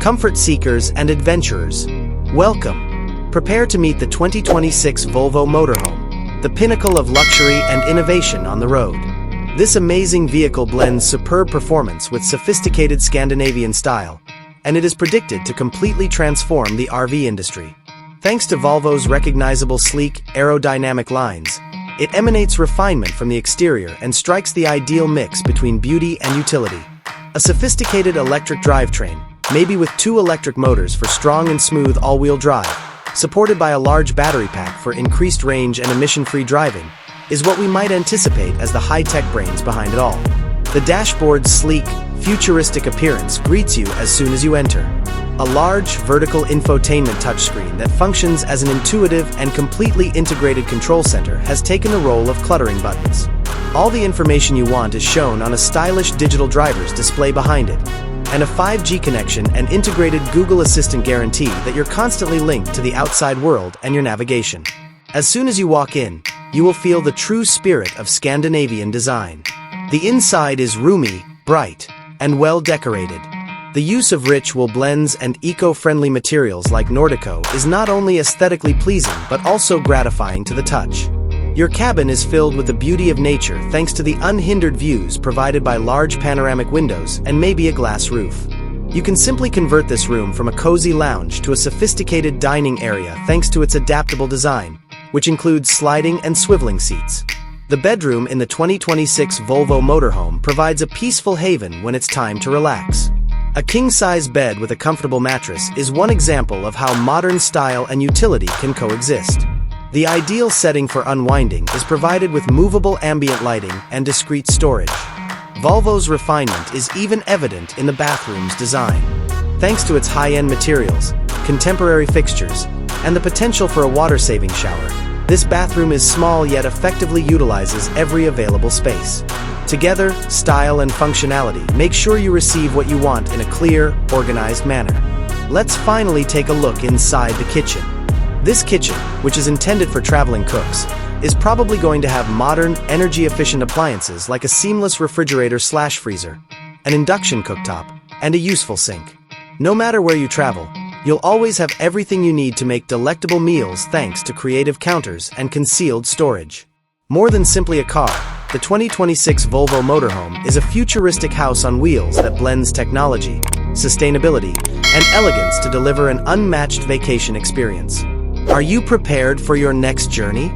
Comfort seekers and adventurers, welcome. Prepare to meet the 2026 Volvo Motorhome, the pinnacle of luxury and innovation on the road. This amazing vehicle blends superb performance with sophisticated Scandinavian style, and it is predicted to completely transform the RV industry. Thanks to Volvo's recognizable sleek, aerodynamic lines, it emanates refinement from the exterior and strikes the ideal mix between beauty and utility. A sophisticated electric drivetrain, maybe with 2 electric motors for strong and smooth all-wheel drive, supported by a large battery pack for increased range and emission-free driving, is what we might anticipate as the high-tech brains behind it all. The dashboard's sleek, futuristic appearance greets you as soon as you enter. A large, vertical infotainment touchscreen that functions as an intuitive and completely integrated control center has taken the role of cluttering buttons. All the information you want is shown on a stylish digital driver's display behind it, and a 5G connection and integrated Google Assistant guarantee that you're constantly linked to the outside world and your navigation. As soon as you walk in, you will feel the true spirit of Scandinavian design. The inside is roomy, bright, and well decorated. The use of rich wool blends and eco-friendly materials like Nordico is not only aesthetically pleasing but also gratifying to the touch. Your cabin is filled with the beauty of nature thanks to the unhindered views provided by large panoramic windows and maybe a glass roof. You can simply convert this room from a cozy lounge to a sophisticated dining area thanks to its adaptable design, which includes sliding and swiveling seats. The bedroom in the 2026 Volvo Motorhome provides a peaceful haven when it's time to relax. A king-size bed with a comfortable mattress is one example of how modern style and utility can coexist. The ideal setting for unwinding is provided with movable ambient lighting and discreet storage. Volvo's refinement is even evident in the bathroom's design. Thanks to its high-end materials, contemporary fixtures, and the potential for a water-saving shower, this bathroom is small yet effectively utilizes every available space. Together, style and functionality make sure you receive what you want in a clear, organized manner. Let's finally take a look inside the kitchen. This kitchen, which is intended for traveling cooks, is probably going to have modern, energy-efficient appliances like a seamless refrigerator/freezer, an induction cooktop, and a useful sink. No matter where you travel, you'll always have everything you need to make delectable meals thanks to creative counters and concealed storage. More than simply a car, the 2026 Volvo Motorhome is a futuristic house on wheels that blends technology, sustainability, and elegance to deliver an unmatched vacation experience. Are you prepared for your next journey?